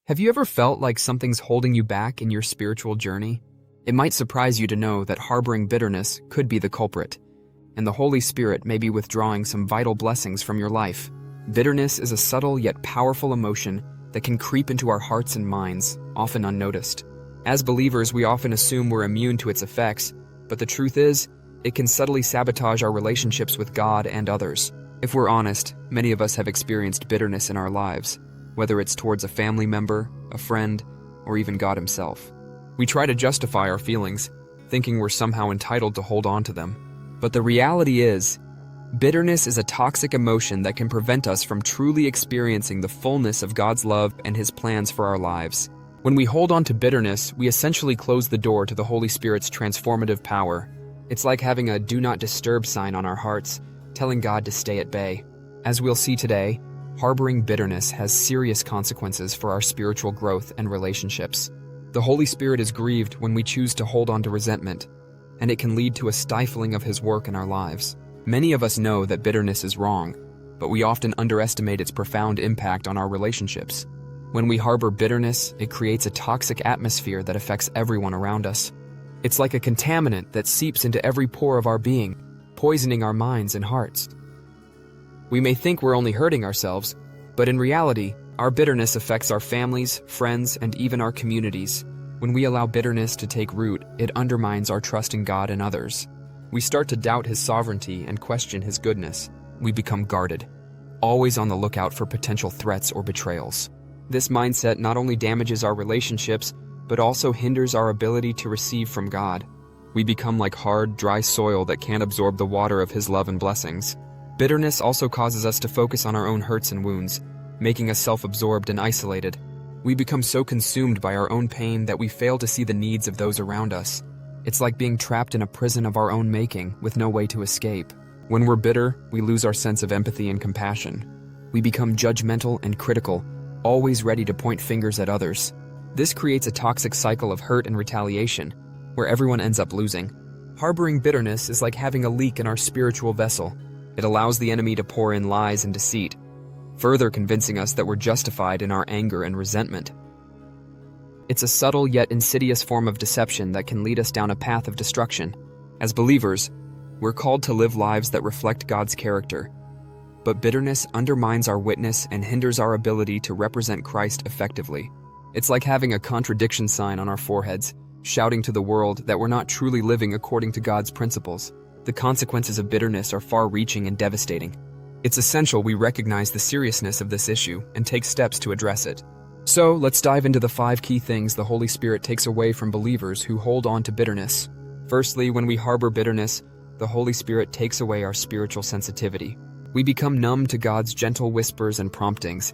Have you ever felt like something's holding you back in your spiritual journey? It might surprise you to know that harboring bitterness could be the culprit, and the Holy Spirit may be withdrawing some vital blessings from your life. Bitterness is a subtle yet powerful emotion that can creep into our hearts and minds, often unnoticed. As believers, we often assume we're immune to its effects, but the truth is, it can subtly sabotage our relationships with God and others. If we're honest, many of us have experienced bitterness in our lives, whether it's towards a family member, a friend, or even God Himself. We try to justify our feelings, thinking we're somehow entitled to hold on to them. But the reality is, bitterness is a toxic emotion that can prevent us from truly experiencing the fullness of God's love and His plans for our lives. When we hold on to bitterness, we essentially close the door to the Holy Spirit's transformative power. It's like having a "do not disturb" sign on our hearts, telling God to stay at bay. As we'll see today, harboring bitterness has serious consequences for our spiritual growth and relationships. The Holy Spirit is grieved when we choose to hold on to resentment, and it can lead to a stifling of His work in our lives. Many of us know that bitterness is wrong, but we often underestimate its profound impact on our relationships. When we harbor bitterness, it creates a toxic atmosphere that affects everyone around us. It's like a contaminant that seeps into every pore of our being, poisoning our minds and hearts. We may think we're only hurting ourselves, but in reality, our bitterness affects our families, friends, and even our communities. When we allow bitterness to take root, it undermines our trust in God and others. We start to doubt His sovereignty and question His goodness. We become guarded, always on the lookout for potential threats or betrayals. This mindset not only damages our relationships, but also hinders our ability to receive from God. We become like hard, dry soil that can't absorb the water of His love and blessings. Bitterness also causes us to focus on our own hurts and wounds, making us self-absorbed and isolated. We become so consumed by our own pain that we fail to see the needs of those around us. It's like being trapped in a prison of our own making with no way to escape. When we're bitter, we lose our sense of empathy and compassion. We become judgmental and critical, always ready to point fingers at others. This creates a toxic cycle of hurt and retaliation, where everyone ends up losing. Harboring bitterness is like having a leak in our spiritual vessel. It allows the enemy to pour in lies and deceit, further convincing us that we're justified in our anger and resentment. It's a subtle yet insidious form of deception that can lead us down a path of destruction. As believers, we're called to live lives that reflect God's character. But bitterness undermines our witness and hinders our ability to represent Christ effectively. It's like having a contradiction sign on our foreheads, shouting to the world that we're not truly living according to God's principles. The consequences of bitterness are far-reaching and devastating. It's essential we recognize the seriousness of this issue and take steps to address it. So, let's dive into the 5 key things the Holy Spirit takes away from believers who hold on to bitterness. Firstly, when we harbor bitterness, the Holy Spirit takes away our spiritual sensitivity. We become numb to God's gentle whispers and promptings,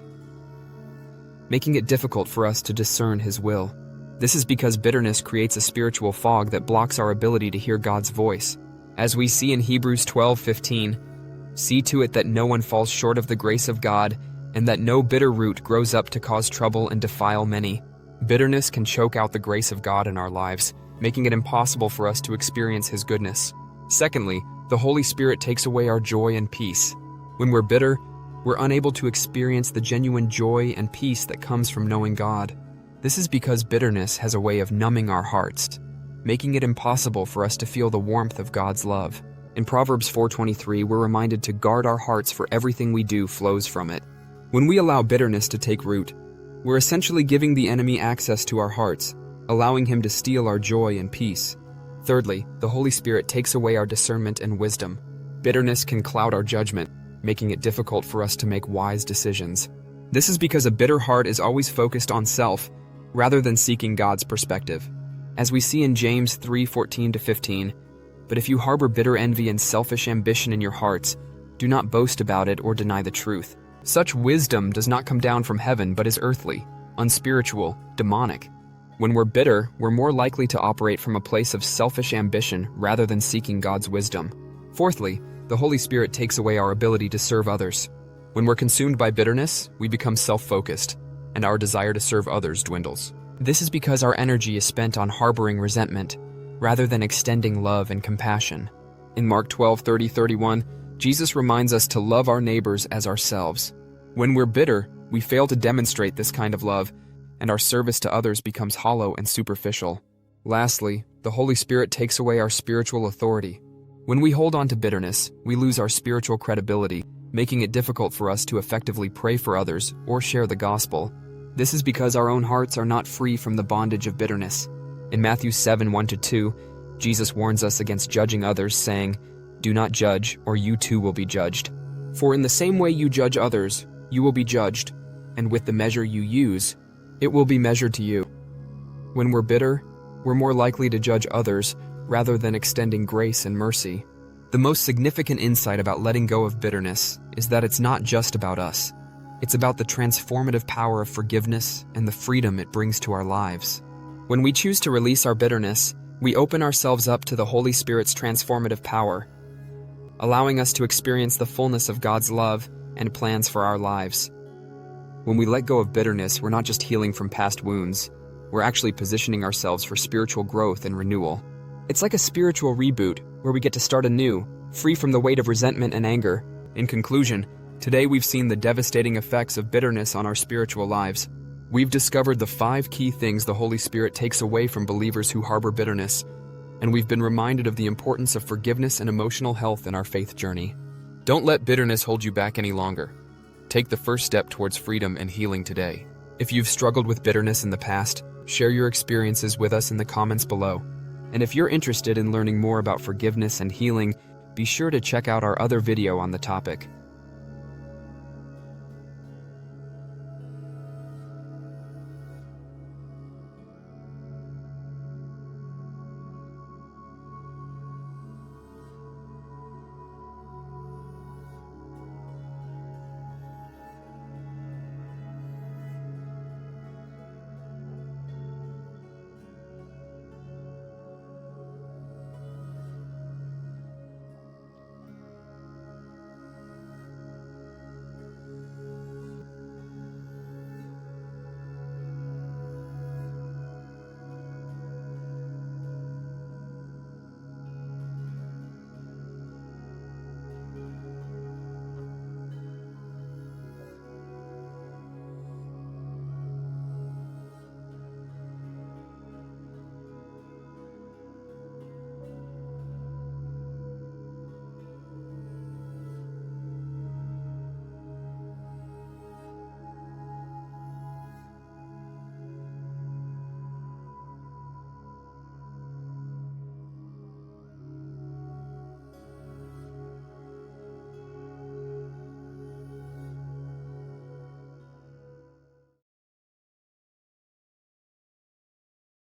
making it difficult for us to discern His will. This is because bitterness creates a spiritual fog that blocks our ability to hear God's voice. As we see in Hebrews 12:15, "See to it that no one falls short of the grace of God, and that no bitter root grows up to cause trouble and defile many." Bitterness can choke out the grace of God in our lives, making it impossible for us to experience His goodness. Secondly, the Holy Spirit takes away our joy and peace. When we're bitter, we're unable to experience the genuine joy and peace that comes from knowing God. This is because bitterness has a way of numbing our hearts, making it impossible for us to feel the warmth of God's love. In Proverbs 4:23, we're reminded to guard our hearts, for everything we do flows from it. When we allow bitterness to take root, we're essentially giving the enemy access to our hearts, allowing him to steal our joy and peace. Thirdly, the Holy Spirit takes away our discernment and wisdom. Bitterness can cloud our judgment, making it difficult for us to make wise decisions. This is because a bitter heart is always focused on self, rather than seeking God's perspective. As we see in James 3:14-15, "But if you harbor bitter envy and selfish ambition in your hearts, do not boast about it or deny the truth. Such wisdom does not come down from heaven but is earthly, unspiritual, demonic." When we're bitter, we're more likely to operate from a place of selfish ambition rather than seeking God's wisdom. Fourthly, the Holy Spirit takes away our ability to serve others. When we're consumed by bitterness, we become self-focused, and our desire to serve others dwindles. This is because our energy is spent on harboring resentment, rather than extending love and compassion. In Mark 12:30-31, Jesus reminds us to love our neighbors as ourselves. When we're bitter, we fail to demonstrate this kind of love, and our service to others becomes hollow and superficial. Lastly, the Holy Spirit takes away our spiritual authority. When we hold on to bitterness, we lose our spiritual credibility, making it difficult for us to effectively pray for others or share the gospel. This is because our own hearts are not free from the bondage of bitterness. In Matthew 7:1-2, Jesus warns us against judging others, saying, "Do not judge, or you too will be judged. For in the same way you judge others, you will be judged, and with the measure you use, it will be measured to you." When we're bitter, we're more likely to judge others rather than extending grace and mercy. The most significant insight about letting go of bitterness is that it's not just about us. It's about the transformative power of forgiveness and the freedom it brings to our lives. When we choose to release our bitterness, we open ourselves up to the Holy Spirit's transformative power, allowing us to experience the fullness of God's love and plans for our lives. When we let go of bitterness, we're not just healing from past wounds, we're actually positioning ourselves for spiritual growth and renewal. It's like a spiritual reboot, where we get to start anew, free from the weight of resentment and anger. In conclusion, today we've seen the devastating effects of bitterness on our spiritual lives. We've discovered the 5 key things the Holy Spirit takes away from believers who harbor bitterness, and we've been reminded of the importance of forgiveness and emotional health in our faith journey. Don't let bitterness hold you back any longer. Take the first step towards freedom and healing today. If you've struggled with bitterness in the past, share your experiences with us in the comments below. And if you're interested in learning more about forgiveness and healing, be sure to check out our other video on the topic.